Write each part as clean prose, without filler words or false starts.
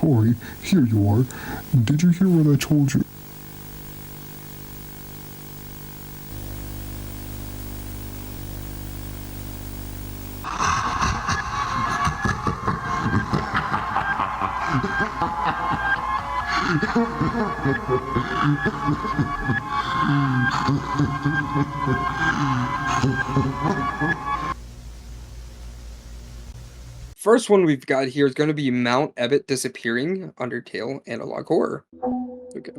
Tori, here you are. Did you hear what I told you? First one we've got here is going to be Mount Ebott disappearing, Undertale, analog horror. Okay.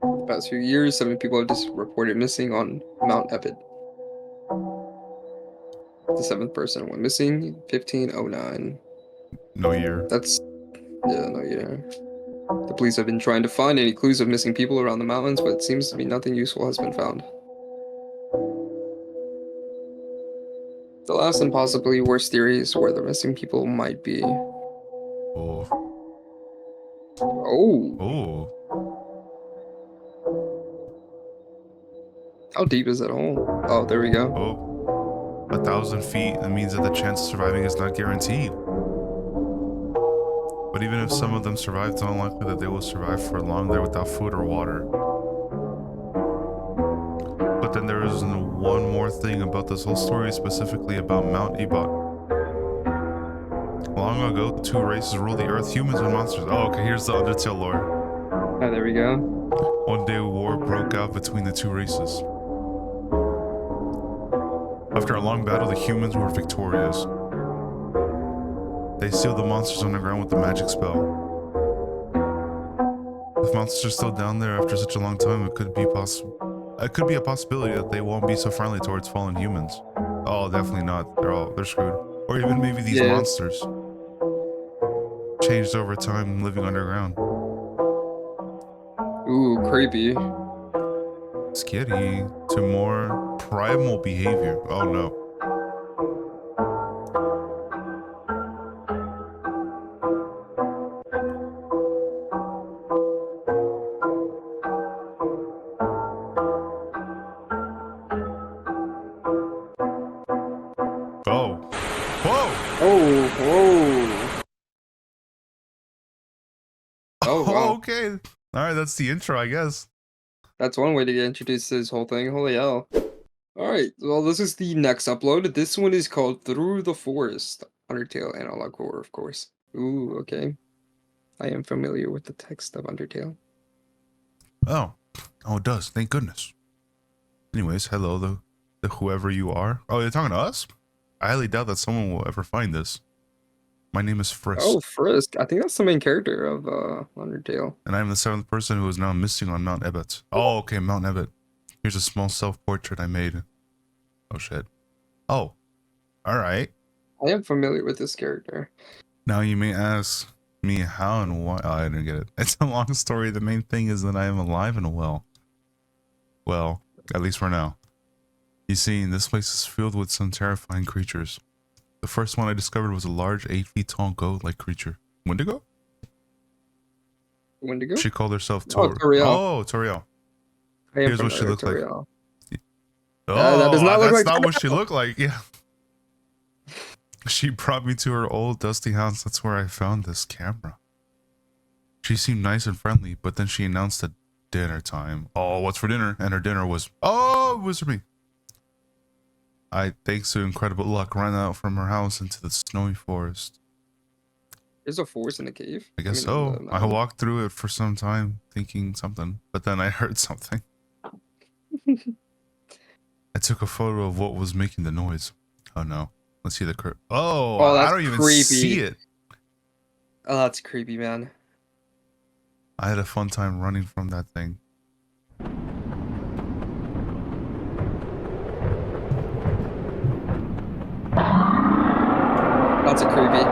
The past few years, 7 people have just reported missing on Mount Ebott. The 7th person went missing, 1509. No year. That's, yeah, no year. The police have been trying to find any clues of missing people around the mountains, but it seems to be nothing useful has been found. The last and possibly worst theory is where the missing people might be. Oh. Oh. Oh. How deep is that hole? Oh, there we go. Oh. 1,000 feet. That means that the chance of surviving is not guaranteed. But even if some of them survive, it's unlikely that they will survive for long there without food or water. But then there is one more thing about this whole story, specifically about Mount Ebott. Long ago, 2 races ruled the earth, humans and monsters. Oh, okay, here's the Undertale lore. Oh, there we go. One day, a war broke out between the 2 races. After a long battle, the humans were victorious. They sealed the monsters underground with a magic spell. If monsters are still down there after such a long time, it could be a possibility that they won't be so friendly towards fallen humans. Oh, definitely not. They're screwed. Or even maybe these monsters changed over time, living underground. Ooh, creepy. Scary to more primal behavior. Oh no. Oh. Whoa! Oh, whoa. Oh, wow. Okay. Alright, that's the intro, I guess. That's one way to get introduced to this whole thing. Holy hell. Alright, well, this is the next upload. This one is called Through the Forest. Undertale analog horror, of course. Ooh, okay. I am familiar with the text of Undertale. Oh. Oh, it does. Thank goodness. Anyways, hello, the whoever you are. Oh, you're talking to us? I highly doubt that someone will ever find this. My name is Frisk. Oh, Frisk. I think that's the main character of Undertale. And I am the 7th person who is now missing on Mount Ebott. Oh, okay, Mount Ebott. Here's a small self-portrait I made. Oh, shit. Oh. Alright. I am familiar with this character. Now you may ask me how and why. Oh, I didn't get it. It's a long story. The main thing is that I am alive and well. Well, at least for now. You see, this place is filled with some terrifying creatures. The first one I discovered was a large 8 feet tall goat-like creature. Wendigo? Wendigo? She called herself Toriel. Oh, Toriel. Here's what she looked like. Toriel. Oh, that does not look that's like not what she looked like. Yeah. She brought me to her old dusty house. That's where I found this camera. She seemed nice and friendly, but then she announced at dinner time. Oh, what's for dinner? And her dinner was, oh, it was for me. I, thanks to incredible luck, ran out from her house into the snowy forest. There's a forest in the cave? I guess so. I walked through it for some time thinking something, but then I heard something. I took a photo of what was making the noise. Oh no. Let's see the Oh, I don't even see it. Oh, that's creepy, man. I had a fun time running from that thing. That's a creepy.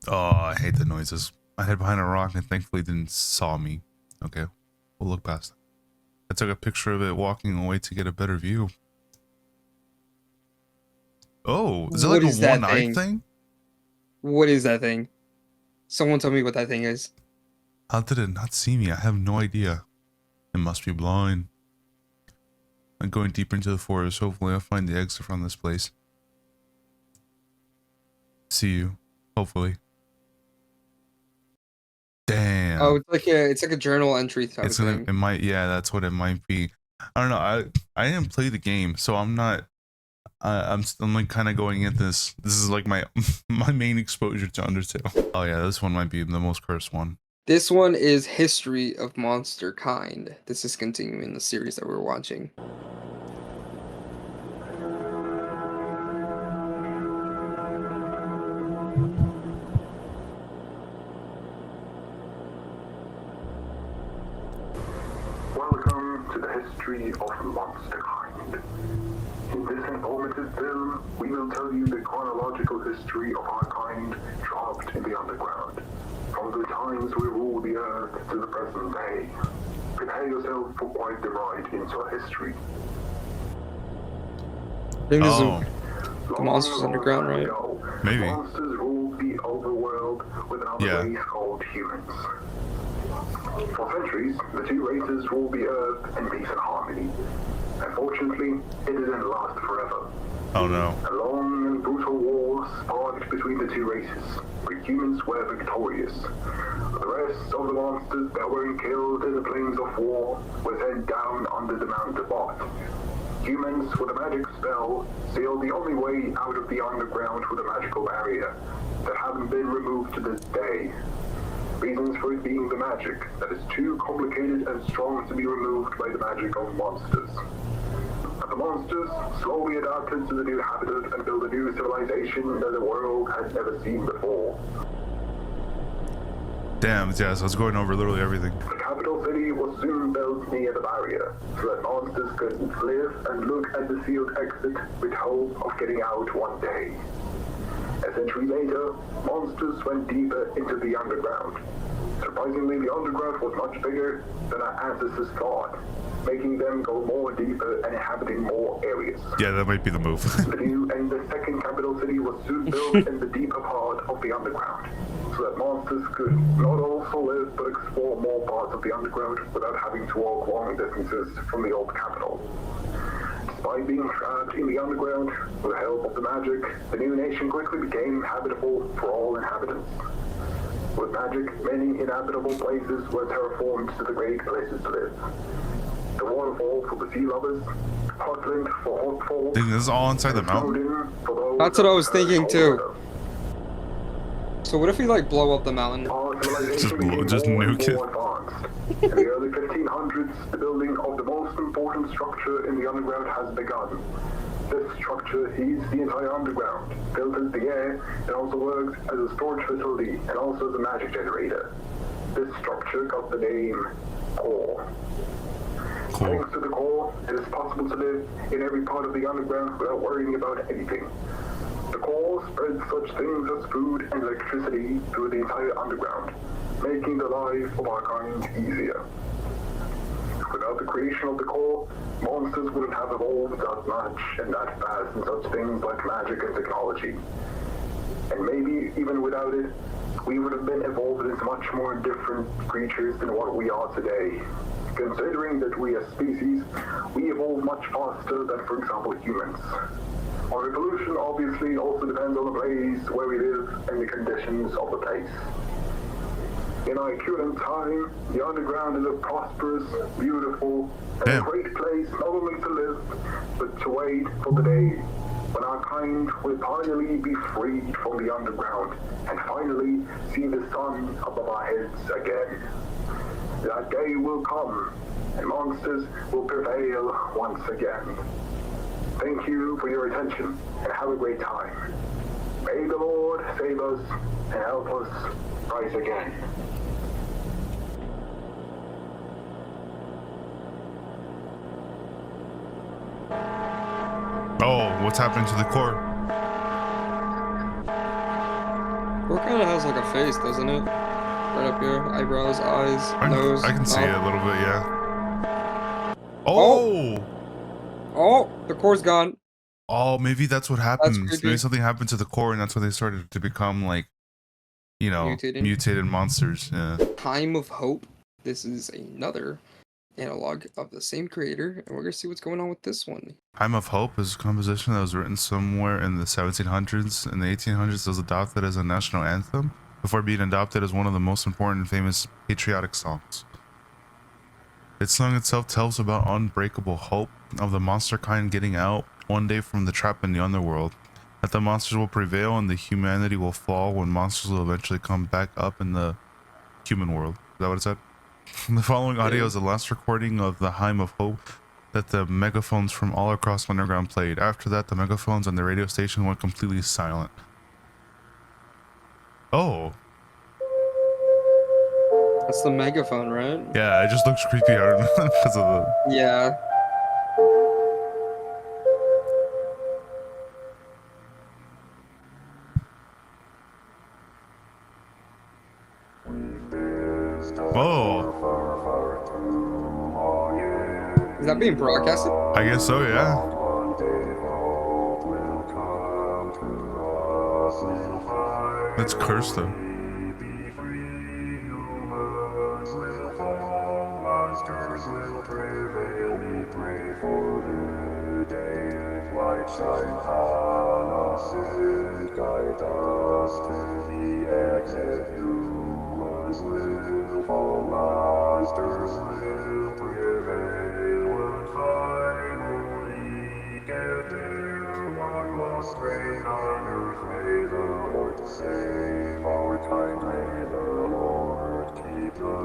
Oh, I hate the noises. I hid behind a rock and thankfully didn't saw me. Okay, we'll look past it. I took a picture of it walking away to get a better view. Oh, is it like a one-eyed thing? What is that thing? Someone tell me what that thing is. How did it not see me? I have no idea. It must be blind. I'm going deeper into the forest. Hopefully I'll find the exit from this place. See you. Hopefully. Damn. Oh, it's like a journal entry type of thing. It might, yeah, that's what it might be. I don't know. I didn't play the game, so I'm not. I'm like kind of going at this. This is like my my main exposure to Undertale. Oh yeah, this one might be the most cursed one. This one is History of Monsterkind. This is continuing the series that we're watching. Welcome to the history of monsterkind. In this informative film, we will tell you the chronological history of our kind trapped in the underground, from the times we ruled the earth to the present day. Prepare yourself for quite the ride into our history. I think this is Oh, the monsters underground, right? maybe. Monsters ruled the overworld with another Yeah. race called humans. For centuries, the two races ruled the earth in peace and harmony. Unfortunately, it didn't last forever. Oh no. A long and brutal war sparked between the two races, where humans were victorious. The rest of the monsters that weren't killed in the plains of war were sent down under the Mount Ebott. Humans with a magic spell sealed the only way out of the underground with a magical barrier that haven't been removed to this day. Reasons for it being the magic that is too complicated and strong to be removed by the magic of monsters. But the monsters slowly adapted to the new habitat and built a new civilization that the world had never seen before. Damn, yeah, so I was going over literally everything. The capital city was soon built near the barrier, so that monsters could live and look at the sealed exit with hope of getting out one day. A century later, monsters went deeper into the underground. Surprisingly, the underground was much bigger than our ancestors thought, making them go more deeper and inhabiting more areas. Yeah, that might be the move. The new and the second capital city was soon built in the deeper part of the underground, so that monsters could not also live but explore more parts of the underground without having to walk long distances from the old capital. Despite being trapped in the underground, with the help of the magic, the new nation quickly became habitable for all inhabitants. With magic, many inhabitable places were terraformed to the great places to live. The waterfall for the sea lovers, Heartland for hot falls, Think this is all inside the mountain? Snowden for those That's what I was that thinking, cold too. weather. So what if we like blow up the mountain? Our civilization Just became more and nuke it. more advanced. In the early 1500s, the building of the most important structure in the underground has begun. This structure heats the entire underground, filters the air, and also works as a storage facility and also as a magic generator. This structure got the name Core. Cool. Thanks to the core, it is possible to live in every part of the underground without worrying about anything. The core spreads such things as food and electricity through the entire underground, making the life of our kind easier. Without the creation of the core, monsters wouldn't have evolved that much and that fast in such things like magic and technology. And maybe even without it, we would have been evolved into much more different creatures than what we are today. Considering that we as species, we evolve much faster than, for example, humans. Our evolution obviously also depends on the place where we live and the conditions of the place. In our current time, the underground is a prosperous, beautiful, and a great place not only to live, but to wait for the day when our kind will finally be freed from the underground and finally see the sun above our heads again. That day will come, and monsters will prevail once again. Thank you for your attention, and have a great time. May the Lord save us and help us rise again. Oh, what's happening to the core? Core kind of has like a face, doesn't it? Right up here, eyebrows, eyes, nose. I can see mouth. it a little bit, yeah. Oh! Oh, the core's gone. Oh, maybe that's what happens. creepy. Maybe something happened to the core and that's why they started to become like, you know, Mutated. mutated monsters. Yeah. Time of Hope. This is another analog of the same creator, and we're gonna see what's going on with this one. Hymn of Hope is a composition that was written somewhere in the 1700s. In the 1800s, it was adopted as a national anthem before being adopted as one of the most important and famous patriotic songs. Its song itself tells about unbreakable hope of the monster kind getting out one day from the trap in the underworld, that the monsters will prevail and the humanity will fall when monsters will eventually come back up in the human world. Is that what it said? The following audio is the last recording of the Hymn of Hope that the megaphones from all across underground played. After that, the megaphones on the radio station went completely silent. Oh. That's the megaphone, right? Yeah, it just looks creepy. I don't know because of the... Yeah. Oh. Is that being broadcasted? I guess so, yeah. That's cursed though. Shine on us and guide us to the exit. Humans will fall, monsters will prevail and finally get there. One lost grain on earth, may the Lord save our kind, may the Lord keep the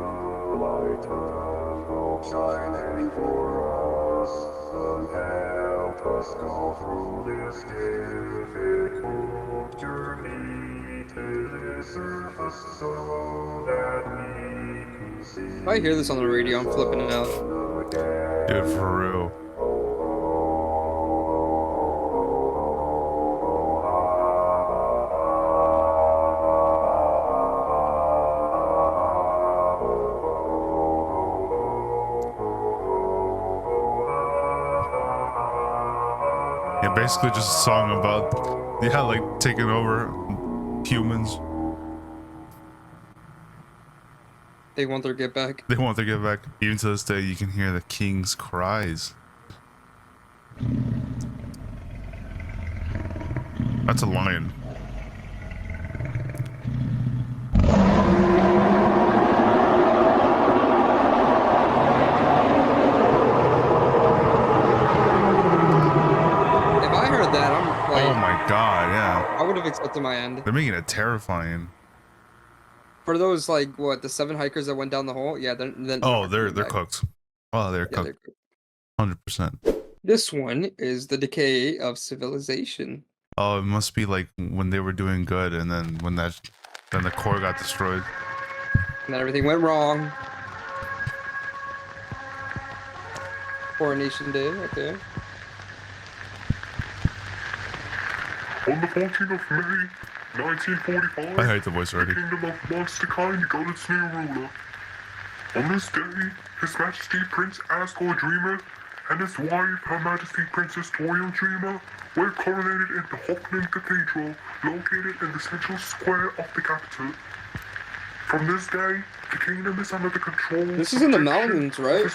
light of hope shining for us and help us go through this difficult journey to the surface so that we can see. If I hear this on the radio, I'm flipping it out. Dude, for real. Yeah, basically just a song about, yeah, like taking over humans. They want their get back. They want their get back. Even to this day, you can hear the king's cries. That's a lion. Oh my god, yeah. I would have accepted my end. They're making it terrifying. For those, like, what, the 7 hikers that went down the hole? Yeah, then oh, they're cooked. Oh, they're cooked. 100%. This one is the decay of civilization. Oh, it must be like when they were doing good, and then when then the core got destroyed. And then everything went wrong. Coronation Day, okay. On the 14th of May, 1945, I hate the voice already. The kingdom of monsterkind got its new ruler. On this day, His Majesty Prince Asgore Dreamer and his wife, Her Majesty Princess Toriel Dreamer, were coronated in the Hockland Cathedral, located in the central square of the capital. From this day, the kingdom is under the control. This is in the mountains, right?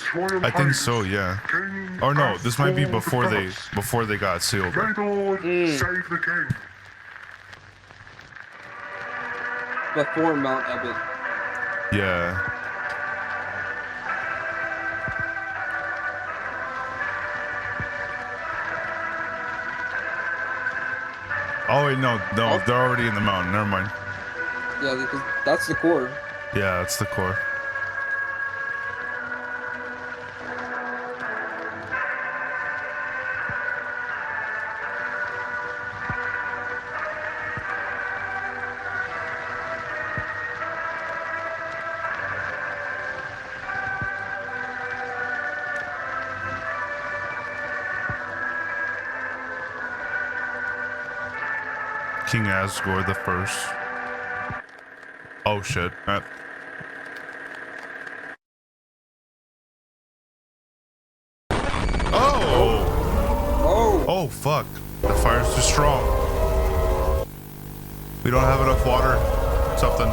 I think so, yeah. Or no, this might be before they got sealed. May the Lord save the king. Before Mount Ebott. Yeah. Oh wait, no, they're already in the mountain. Never mind. Yeah, because that's the core. Yeah, that's the core. King Asgore the First. Oh shit. Oh fuck. The fire's too strong. We don't have enough water. Something.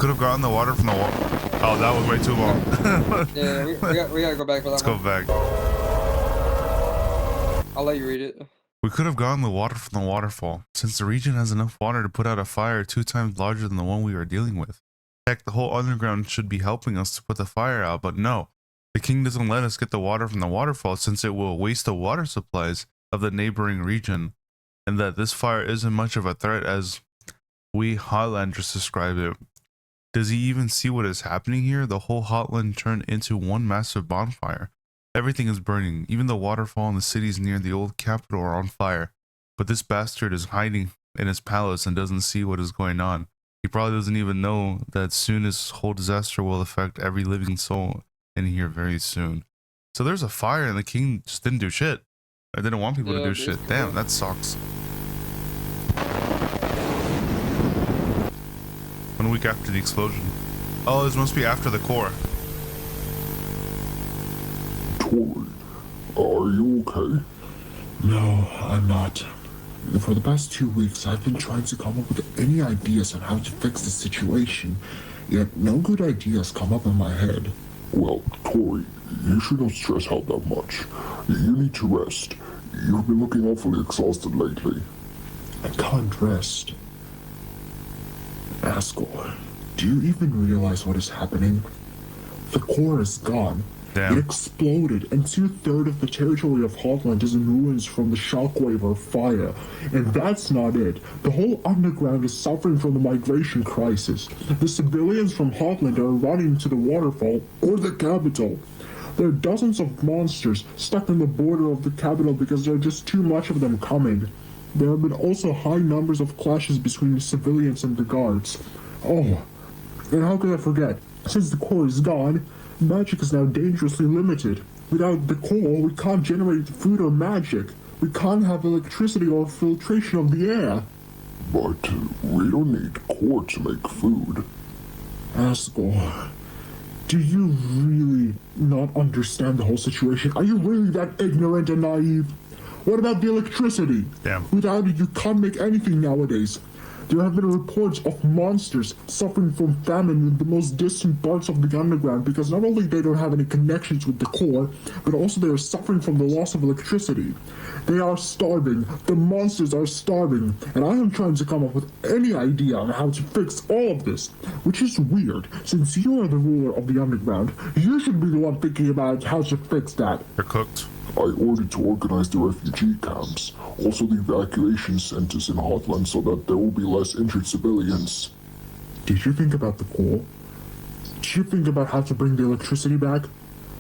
could have gotten the water from the water. Oh, that was way too long. Yeah, we gotta go back for that Let's one. go back. I'll let you read it. We could have gotten the water from the waterfall, since the region has enough water to put out a fire 2 times larger than the one we are dealing with. Heck, the whole underground should be helping us to put the fire out, but no. The king doesn't let us get the water from the waterfall since it will waste the water supplies of the neighboring region, and that this fire isn't much of a threat as we Hotlanders describe it. Does he even see what is happening here? The whole Hotland turned into one massive bonfire. Everything is burning. Even the waterfall and the cities near the old capital are on fire. But this bastard is hiding in his palace and doesn't see what is going on. He probably doesn't even know that soon this whole disaster will affect every living soul in here very soon. So there's a fire and the king just didn't do shit. I didn't want people to do shit. Damn, that sucks. 1 week after the explosion. Oh, this must be after the core. Tori, are you okay? No, I'm not. For the past 2 weeks, I've been trying to come up with any ideas on how to fix the situation, yet no good ideas come up in my head. Well, Tori, you shouldn't stress out that much. You need to rest. You've been looking awfully exhausted lately. I can't rest. Asgore, do you even realize what is happening? The core is gone. Damn. It exploded, and 2/3 of the territory of Hotland is in ruins from the shockwave of fire. And that's not it. The whole underground is suffering from the migration crisis. The civilians from Hotland are running to the waterfall or the capital. There are dozens of monsters stuck in the border of the capital because there are just too much of them coming. There have been also high numbers of clashes between the civilians and the guards. Oh, and how could I forget? Since the core is gone, magic is now dangerously limited. Without the core, we can't generate food or magic. We can't have electricity or filtration of the air. But we don't need core to make food. Asgore, do you really not understand the whole situation? Are you really that ignorant and naive? What about the electricity? Damn. Without it, you can't make anything nowadays. There have been reports of monsters suffering from famine in the most distant parts of the underground because not only they don't have any connections with the core, but also they are suffering from the loss of electricity. They are starving. The monsters are starving. And I am trying to come up with any idea on how to fix all of this, which is weird. Since you are the ruler of the underground, you should be the one thinking about how to fix that. They're cooked. I ordered to organize the refugee camps, also the evacuation centers in Hotland so that there will be less injured civilians. Did you think about the core? Did you think about how to bring the electricity back?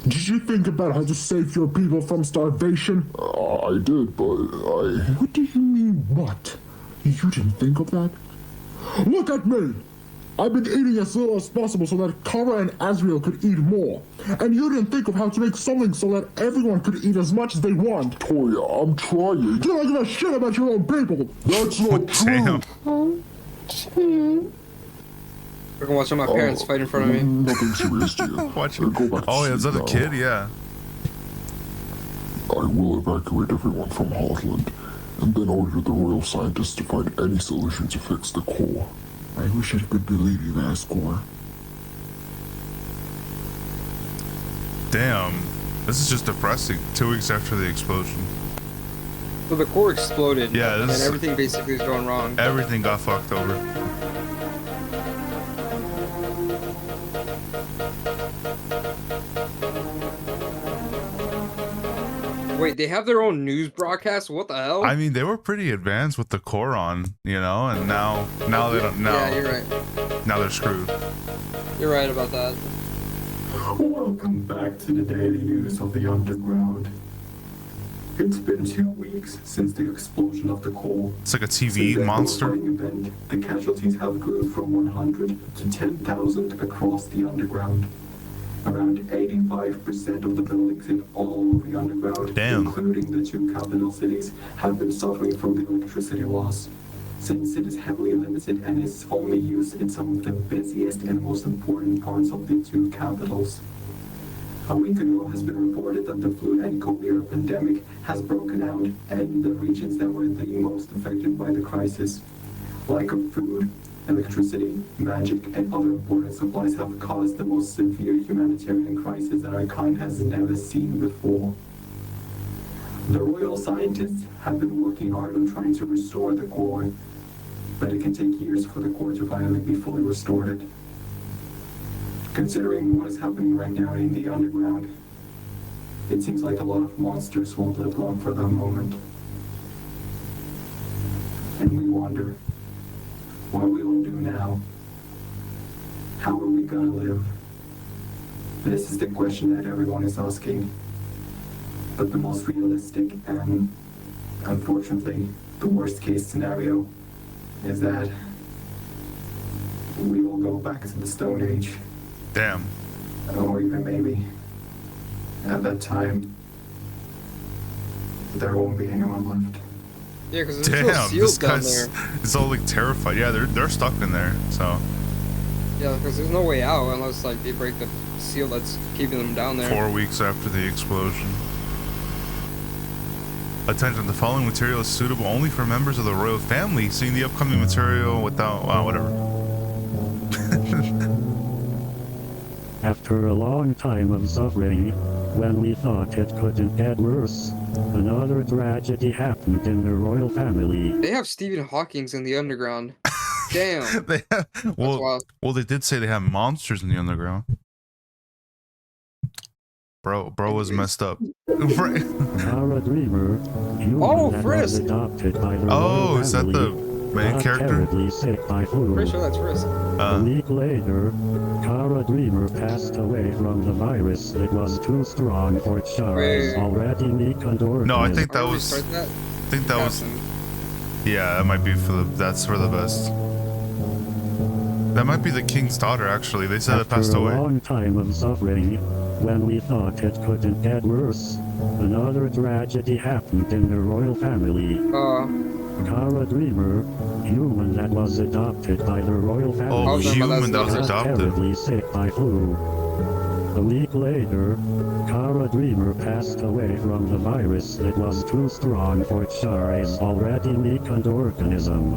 Did you think about how to save your people from starvation? I did, but I... What do you mean, what? You didn't think of that? Look at me! I've been eating as little as possible so that Kara and Azrael could eat more. And you didn't think of how to make something so that everyone could eat as much as they want. Toya, I'm trying. You don't give a shit about your own people. That's not true. Damn. Freaking watching my parents fight in front of me. Nothing serious, dear. Watching. Go back to Oh, yeah, is that sleep a now. kid? Yeah. I will evacuate everyone from Hotland, and then order the royal scientists to find any solution to fix the core. I wish I could believe you, Asgore. Damn. This is just depressing. 2 weeks after the explosion. So the core exploded. Yeah, this and is- everything basically is going wrong. Everything got fucked over. Wait, they have their own news broadcast? What the hell? I mean, they were pretty advanced with the core on, you know, and now they don't. Yeah, you're right. Now they're screwed. You're right about that. Welcome back to the daily news of the underground. It's been 2 weeks since the explosion of the core. It's like a Since TV that monster. horrifying event, the casualties have grown from 100 to 10,000 across the underground. Around 85% of the buildings in all of the underground, Damn. including the 2 capital cities, have been suffering from the electricity loss. Since it is heavily limited and is only used in some of the busiest and most important parts of the 2 capitals. A week ago has been reported that the flu and cholera pandemic has broken out in the regions that were the most affected by the crisis. Lack of food, electricity, magic, and other important supplies have caused the most severe humanitarian crisis that our kind has never seen before. The royal scientists have been working hard on trying to restore the core, but it can take years for the core to finally be fully restored. Considering what is happening right now in the underground, it seems like a lot of monsters won't live long for that moment. And we wonder, what we will do now? How are we gonna live? This is the question that everyone is asking. But the most realistic and, unfortunately, the worst case scenario is that we will go back to the Stone Age. Damn. Or even maybe, at that time, there won't be anyone left. Yeah, because there's still Damn, sealed this down guy's there. it's all like terrified. Yeah, they're stuck in there. So Yeah, because there's no way out unless like they break the seal that's keeping them down there. 4 weeks after the explosion. Attention, the following material is suitable only for members of the royal family. Seeing the upcoming material without whatever. After a long time of suffering, when we thought it couldn't get worse, another tragedy happened in the royal family. They have Stephen Hawking's in the underground. Damn. They have, wild. well, they did say they have monsters in the underground. Bro was messed up. Right. Kara Dreamer, human Oh, that Frisk! was adopted by the Oh, royal is that family, the main got character? terribly sick by flu. Pretty sure that's Frisk. A week later, Kara Dreamer passed away from the virus that was too strong for Chara's Wait. already weak organism. No, I think that Are we was. restart that? I think that was. Captain. Yeah, that might be for the. That's for the best. That might be the king's daughter. Actually, they said it After passed a away. long time of suffering, when we thought it couldn't get worse, another tragedy happened in the royal family. Kara Dreamer, human that was adopted by the royal family, Oh, was talking about human that was that got adopted. terribly sick by flu. A week later, Kara Dreamer passed away from the virus that was too strong for Chara's already weakened organism.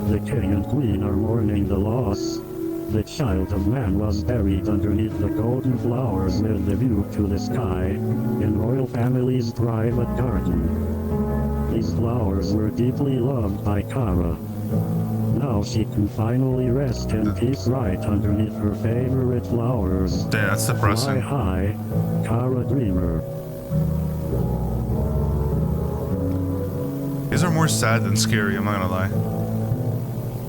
The king and queen are mourning the loss. The child of man was buried underneath the golden flowers with the view to the sky, in royal family's private garden. These flowers were deeply loved by Kara. Now she can finally rest in peace right underneath her favorite flowers. Damn, that's Fly depressing. high, Kara Dreamer. These are more sad than scary. I'm not gonna lie.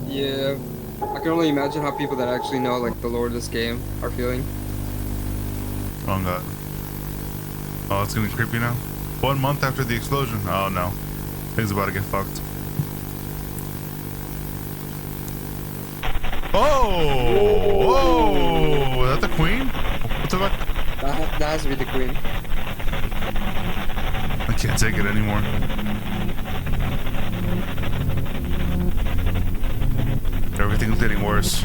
Yeah. I can only imagine how people that actually know like the lore of this game are feeling. Oh god. Oh, it's getting creepy now. 1 month after the explosion. Oh no. Things about to get fucked. Oh! Whoa! Is that the queen? What the fuck? That has to be the queen. I can't take it anymore. Everything's getting worse.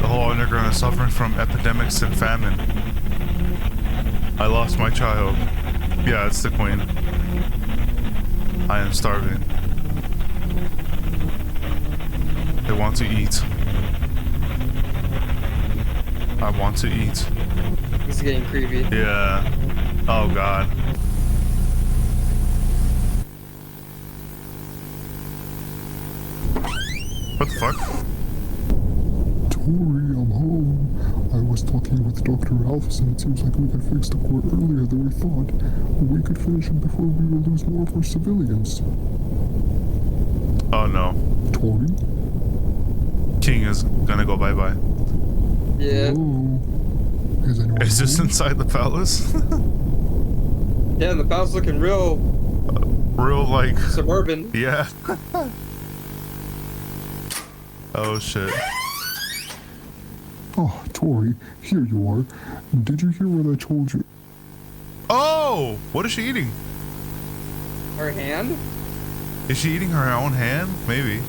The whole underground is suffering from epidemics and famine. I lost my child. Yeah, it's the queen. I am starving. They want to eat. I want to eat. This is getting creepy. Yeah. Oh god. What the fuck? Tori, I'm home. I was talking with Dr. Alphys and it seems like we could fix the core earlier than we thought. We could finish it before we will lose more of our civilians. Oh no. Tori? King is gonna go bye-bye. Yeah. Hello? Is anyone Is this home? inside the palace? Yeah, and the palace looking real Real like... suburban. Yeah. Oh shit. Oh, Tori, here you are. Did you hear what I told you? Oh! What is she eating? Her hand? Is she eating her own hand? Maybe.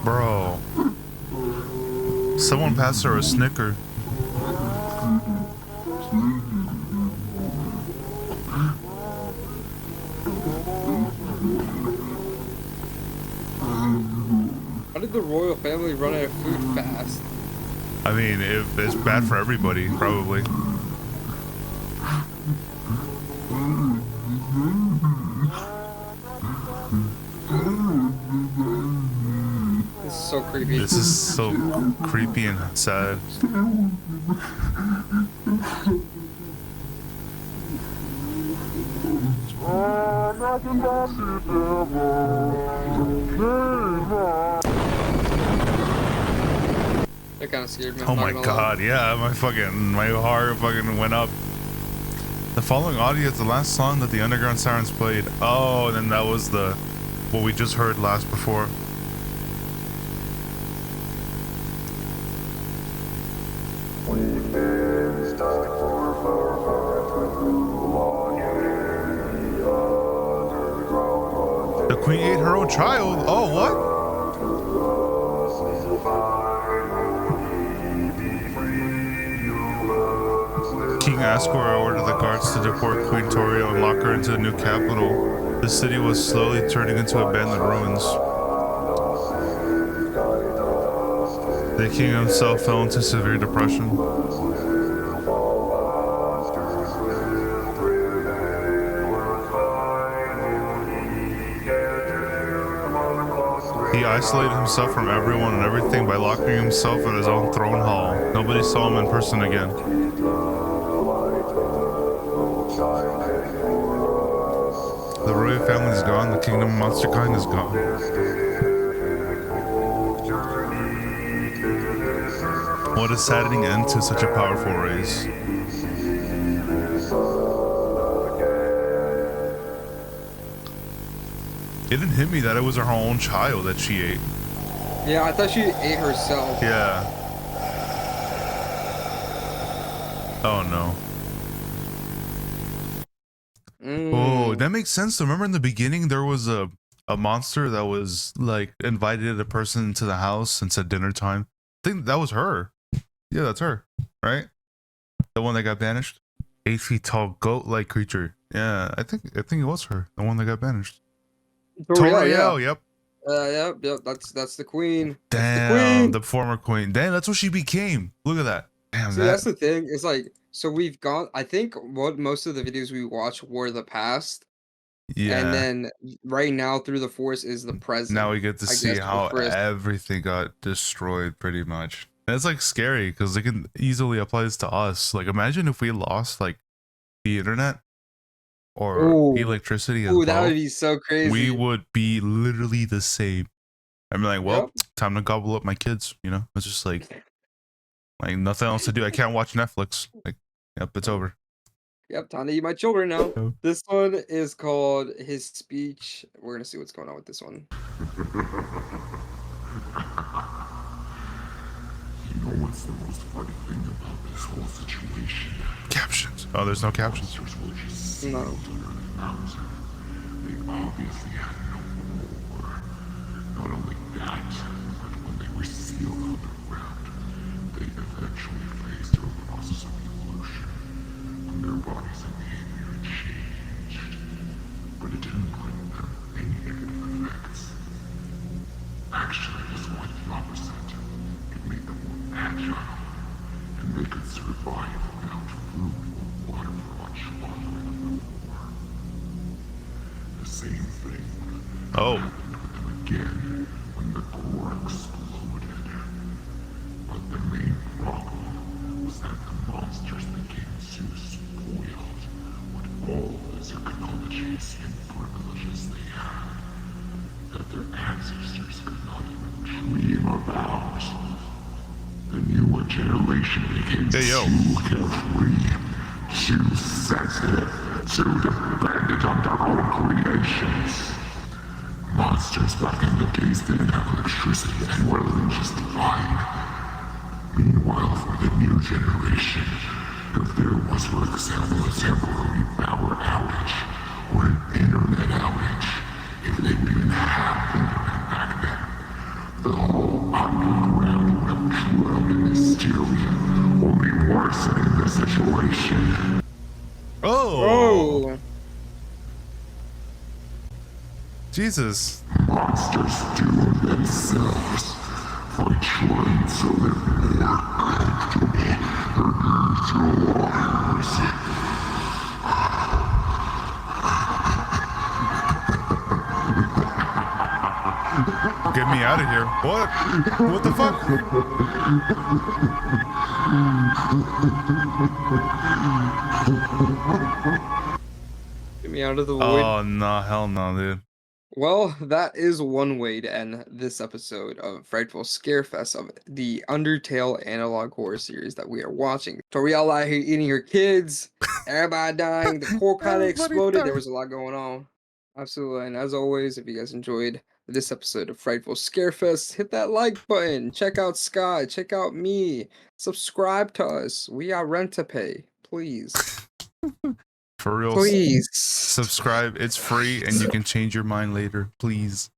Bro. Someone passed her a Snicker. How did the royal family run out of food fast? I mean, it's bad for everybody, probably. This is so creepy. This is so creepy and sad. That kind of scared me. Oh my god, yeah, my heart fucking went up. The following audio is the last song that the Underground Sirens played. Oh, and then that was what we just heard last before. The queen ate her own child? Oh, what? King Ascor ordered the guards to deport Queen Torio and lock her into the new capital. The city was slowly turning into abandoned ruins. The king himself fell into severe depression. He isolated himself from everyone and everything by locking himself in his own throne hall. Nobody saw him in person again. The royal family is gone, the kingdom of monsterkind is gone. What a saddening end to such a powerful race. It didn't hit me that it was her own child that she ate. Yeah, I thought she ate herself. Yeah. Oh no. Oh, that makes sense. Remember in the beginning there was a monster that was like invited a person into the house and said dinner time. I think that was her. Yeah, that's her, right? The one that got banished. 8 feet tall goat-like creature. Yeah, I think it was her. The one that got banished. Toriel, yep. Yep. That's the queen. Damn, That's the queen. the former queen. Damn, that's what she became. Look at that. Damn, See, that's the thing. It's like, so we've gone. I think what most of the videos we watch were the past. Yeah. And then right now through the force is the present. Now we get to see how everything got destroyed pretty much. And it's like scary because they can easily apply this to us. Like imagine if we lost like the internet or electricity as well. That would be so crazy. We would be literally the same. I'm like, well, time to gobble up my kids, you know? It's just like nothing else to do. I can't watch Netflix. Like, yep, it's over. Yep, time to eat my children now. Yep. This one is called His Speech. We're gonna see what's going on with this one. You know what's the most funny thing about this whole situation? Captions. Oh, there's no captions. No. They obviously had no more. Not only that, but when they were sealed underground, they eventually faced through a process of evolution. When their bodies and behavior changed. But it didn't bring them any negative effects. Actually, it was quite the opposite. It made them more agile, and they could survive without food or water for much longer than before. The same thing happened with them again when the core exploded. But the main problem was that the monsters became so spoiled with all the technologies and privileges they had that their ancestors could not even dream about. The newer generation became too carefree, too sensitive, too dependent on their own creations. Monsters back in the days didn't have electricity and were living just fine. Meanwhile, for the new generation, if there was, for example, a temporary power outage or an internet outage, if they would even have internet back then, the whole Jesus. Monsters do themselves by trying to live more comfortable and Get me out of here. What? What the fuck? Get me out of the void. Oh, no. Hell no, dude. Well, that is one way to end this episode of Frightful Scarefest of the Undertale analog horror series that we are watching. So we all out here eating your kids, everybody dying, the core kind of Everybody exploded. There died. was a lot going on. Absolutely. And as always, if you guys enjoyed this episode of Frightful Scarefest, hit that like button. Check out Sky. Check out me. Subscribe to us. We got rent to pay. Please. For real. Please. Subscribe. It's free and you can change your mind later. Please.